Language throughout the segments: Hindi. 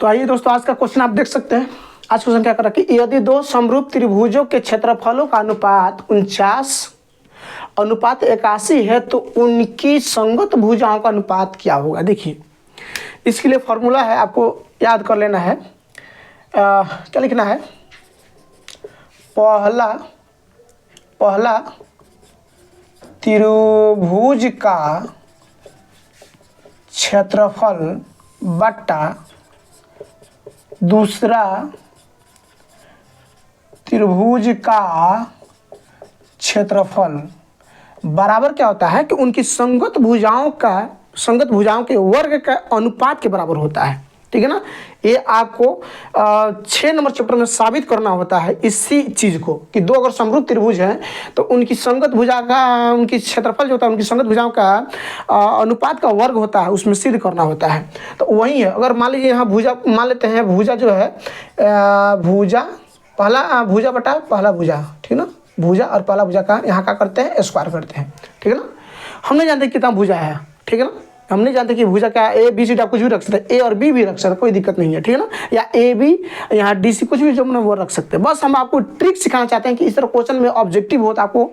तो आइए दोस्तों, आज का क्वेश्चन आप देख सकते हैं। आज क्वेश्चन क्या कर रहा है कि यदि दो समरूप त्रिभुजों के क्षेत्रफलों का अनुपात 49:81 है तो उनकी संगत भुजाओं का अनुपात क्या होगा। देखिए, इसके लिए फॉर्मूला है, आपको याद कर लेना है। क्या लिखना है? पहला त्रिभुज का क्षेत्रफल बटा दूसरा त्रिभुज का क्षेत्रफल बराबर क्या होता है कि उनकी संगत भुजाओं के वर्ग का अनुपात के बराबर होता है। ठीक है ना। ये आपको 6 नंबर चैप्टर में साबित करना होता है इसी चीज़ को कि दो अगर समरूप त्रिभुज हैं तो उनकी संगत भुजा का, उनकी क्षेत्रफल जो होता है, उनकी संगत भुजाओं का अनुपात का वर्ग होता है, उसमें सिद्ध करना होता है। तो वही है। अगर मान लीजिए यहाँ भुजा मान लेते हैं, भुजा जो है भुजा पहला भुजा बटा पहला भुजा, ठीक है ना। भुजा और पहला भुजा का यहाँ क्या करते हैं, स्क्वायर करते हैं। ठीक है ना। हम नहीं जानते कितना भुजा है, ठीक है ना। हम नहीं जानते कि भुजा क्या है। ए बी सी डी आप कुछ भी रख सकते हैं, ए और बी भी रख सकते हैं, कोई दिक्कत नहीं है। ठीक है ना। या ए बी यहाँ डी सी कुछ भी जो वो रख सकते हैं। बस हम आपको ट्रिक सिखाना चाहते हैं कि इस तरह क्वेश्चन में ऑब्जेक्टिव हो तो आपको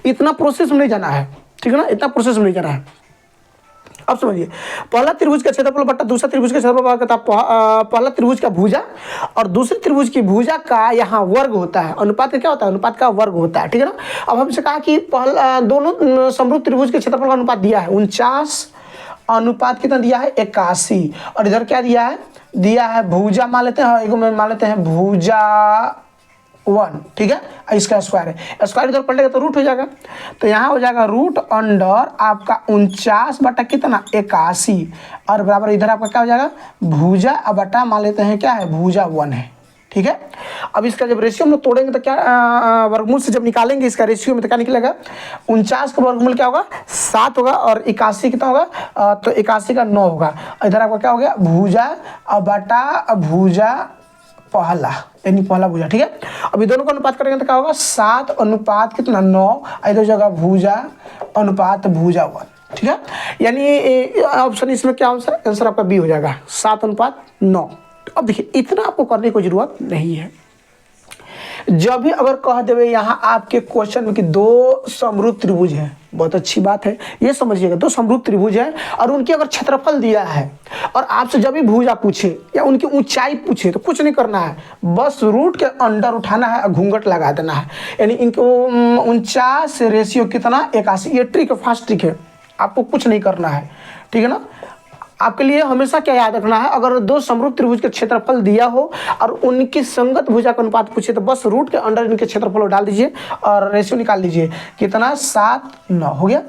इतना प्रोसेस में नहीं जाना है। ठीक है ना, इतना प्रोसेस में नहीं जाना है। अब समझिए, पहला त्रिभुज का क्षेत्रफल बटा दूसरा त्रिभुज का क्षेत्रफल कहता है पहला त्रिभुज का भुजा और दूसरे त्रिभुज की भुजा का यहाँ वर्ग होता है। अनुपात का क्या होता है? अनुपात का वर्ग होता है। ठीक है ना। अब हमसे कहा कि पहला दोनों समरूप त्रिभुज के क्षेत्रफल का अनुपात दिया है 49, अनुपात कितना दिया है 81, और इधर क्या दिया है भुजा मान लेते हैं, एक में मान लेते हैं भुजा 1। ठीक है, इसका स्क्वायर है, स्क्वायर इधर पलटेगा तो रूट हो जाएगा। तो यहाँ हो जाएगा रूट अंडर आपका 49 बटा कितना 81, और बराबर इधर आपका क्या हो जाएगा भुजा बटा मान लेते हैं क्या है भुजा 1 है। ठीक है। अब इसका जब रेशियो हम लोग तोड़ेंगे तो क्या वर्गमूल से जब निकालेंगे इसका रेशियो में तो क्या निकलेगा, 49 का वर्गमूल क्या होगा 7 होगा, और 81 कितना होगा तो 81 का 9 होगा। इधर आपका क्या हो गया भुजा बटा भुजा पहला, यानी पहला भुजा। ठीक है। अभी दोनों का अनुपात करेंगे तो क्या होगा 7 अनुपात कितना 9, इधर जगह भुजा अनुपात भुजा 1। ठीक है। यानी ऑप्शन इसमें क्या आंसर आपका बी हो जाएगा 7:9। अब देखिए, इतना आपको करने की कोई जरूरत नहीं है। जब भी अगर कह देवे यहाँ आपके क्वेश्चन में कि दो समरूप त्रिभुज है, बहुत अच्छी बात है, ये समझिएगा दो समरूप त्रिभुज है और उनकी अगर क्षेत्रफल दिया है और आपसे जब भी भुजा पूछे या उनकी ऊंचाई पूछे तो कुछ नहीं करना है, बस रूट के अंडर उठाना है और घूंघट लगा देना है। यानी इनको 49 रेशियो कितना 81। ये ट्रिक है, फास्ट ट्रिक है, आपको कुछ नहीं करना है। ठीक है ना। आपके लिए हमेशा क्या याद रखना है, अगर दो समरूप त्रिभुज के क्षेत्रफल दिया हो और उनकी संगत भुजा का अनुपात पूछे तो बस रूट के अंडर इनके क्षेत्रफल डाल दीजिए और रेशियो निकाल लीजिए कितना 7:9 हो गया।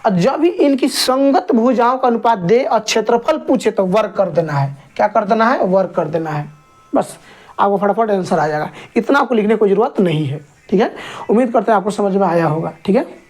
और जब भी इनकी संगत भुजाओं का अनुपात दे और क्षेत्रफल पूछे तो वर्ग कर देना है। क्या कर देना है? वर्ग कर देना है। बस आपको फटाफट आंसर आ जाएगा। इतना आपको लिखने की जरूरत नहीं है। ठीक है। उम्मीद करते हैं आपको समझ में आया होगा। ठीक है।